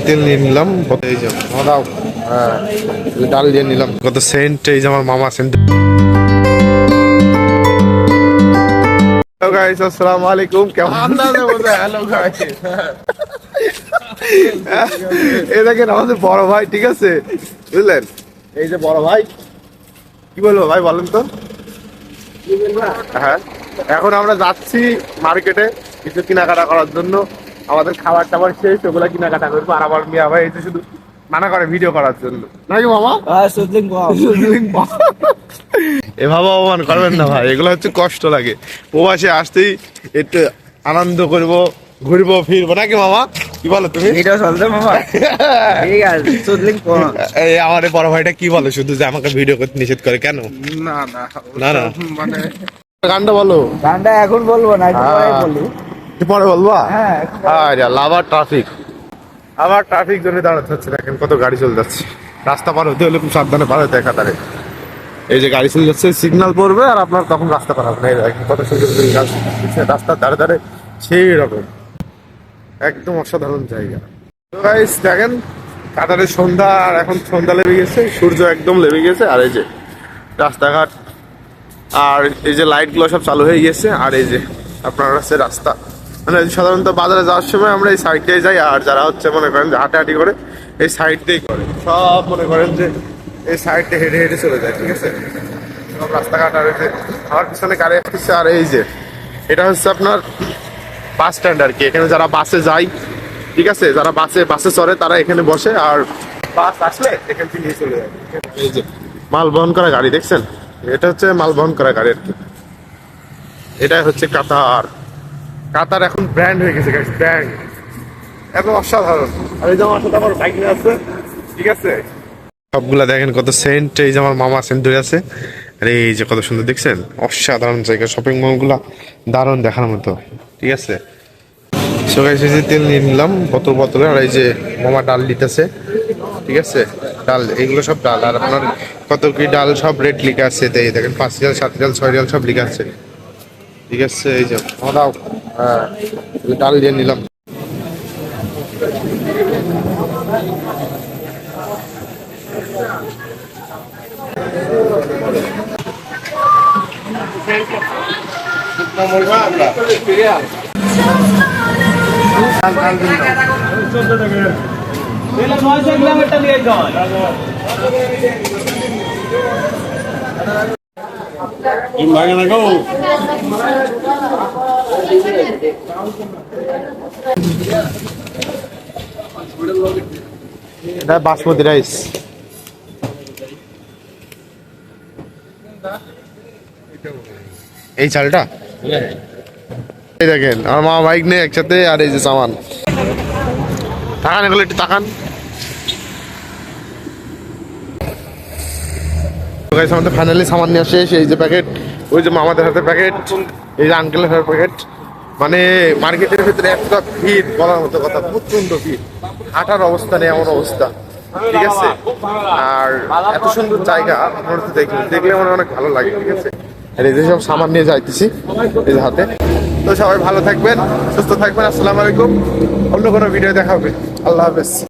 তেল নিয়ে নিলাম, ডাল দিয়ে নিলাম, কত সেন্ট, এই যে আমার মামা সেন্ট। আসসালামু আলাইকুম, কেমন এই দেখেন আমাদের বড় ভাই, ঠিক আছে বুঝলেন, এই যে বড় ভাই, কি বলবো ভাই বলেন তো। হ্যাঁ, এখন আমরা যাচ্ছি মার্কেটে কিছু কেনাকাটা করার জন্য, আমাদের খাবার টাবার শেষ, ওগুলা কেনাকাটা করবো। আর আমার মিয়া ভাই এই যে শুধু মানা করে ভিডিও করার জন্য, নাকি মামা? এভাবে অপমান করবেন না ভাই, এগুলো হচ্ছে কষ্ট লাগে। প্রবাসে আসতেই একটু আনন্দ করবো, ঘুরবো ফিরবো, নাকি মামা? কি বলো তুমি? এই আমার বড় ভাইটা কি বলে শুধু, যে আমাকে ভিডিও করতে নিষেধ করে কেন? না না না, মানে গানটা বলো। গানটা এখন বলবো না, পরে বলবো। আবার ট্রাফিক, আবার ট্রাফিক জন্য দাঁড়াতে হচ্ছে। দেখেন কত গাড়ি চলে যাচ্ছে, রাস্তা পার হতে হলে খুব সাবধানে পার হতে হয় কাতারে। এই যে গাড়ি চলে যাচ্ছে, সিগন্যাল পড়বে আর আপনার তখন রাস্তা পার হবে না। কত সুন্দর রাস্তার ধারে ধারে সেই রকম, একদম অসাধারণ জায়গা। তো গাইস দেখেন কাতারের সন্ধ্যা, আর এখন সন্ধ্যা লেগে গেছে, সূর্য একদম লেগে গেছে। আর এই যে রাস্তাঘাট, আর এই যে লাইট গুলো সব চালু হয়ে গেছে। আর এই যে আপনার হচ্ছে রাস্তা, মানে সাধারণত বাজারে যাওয়ার সময় আমরা এই সাইড দিয়ে যাই, আর যারা হচ্ছে মনে করেন যে হাঁটাহাঁটি করে এই সাইড দিয়েই করে, সব মনে করেন যে এই সাইড দিয়ে হেঁটে হেঁটে চলে যায়, ঠিক আছে সব রাস্তাঘাট। আর এই যে আমার পিছনে গাড়ি আসতেছে, আর এই যে এটা হচ্ছে আপনার বাস স্ট্যান্ড আর কি। এখানে যারা বাসে যায়, ঠিক আছে, যারা বাসে চড়ে তারা এখানে বসে, আর বাস আসলে এখান থেকে নিয়ে চলে যায়। এই যে মাল বহন করা গাড়ি দেখছেন, এটা হচ্ছে মাল বহন করা গাড়ি আর কি। এটাই হচ্ছে কাতার। কাতার এখন ব্র্যান্ড হয়ে গেছে গাইস, ব্র্যান্ড এত অসাধারণ। আর এই যে আমার সাথে আমার বাইক নিয়ে আছে, ঠিক আছে, সবগুলা দেখেন কত সেন্ট। এই যে আমার মামা সেন্ট ধরে আছে, আর এই যে কত সুন্দর দেখছেন, অসাধারণ জায়গা। শপিং মল গুলা দারুণ দেখার মতো, ঠিক আছে। তেল নিয়ে নিলাম বোতলে। আর এই যে মামা ডাল দিতেছে, ঠিক আছে, ডাল, এগুলো সব ডাল। আর আপনার কত কি ডাল সব রেট লিখে আছে, তাই দেখেন 5 রিয়াল 7 রিয়াল 6 রিয়াল সব লিখে আছে, ঠিক আছে। এই যে ডাল দিয়ে নিলাম। এটা বাসমতি রাইস, এই চালটা। এই দেখেন আমার মা বাইক নিয়ে একসাথে, আর এই যে সামান, তাকান এগুলো একটু তাকান। আমাদের ফাইনালি সামান নিয়ে শেষ। এই যে প্যাকেট, ওই যে মামাদের হাতে প্যাকেট, এই যে আঙ্কেলের হাতে প্যাকেট। মানে মার্কেটের ভিতরে একটা ভিড় বলার মতো কথা, প্রচন্ড ভিড়, হাঁটার অবস্থা নেই, এমন অবস্থা, ঠিক আছে। আর এত সুন্দর জায়গা আপনারা তো দেখলে আমার অনেক ভালো লাগে, ঠিক আছে। আর এই যে সব সামান নিয়ে যাইতেছি এই যে হাতে। তো সবাই ভালো থাকবেন, সুস্থ থাকবেন, আসসালামু আলাইকুম। অন্য কোনো ভিডিও দেখা হবে, আল্লাহ হাফেজ।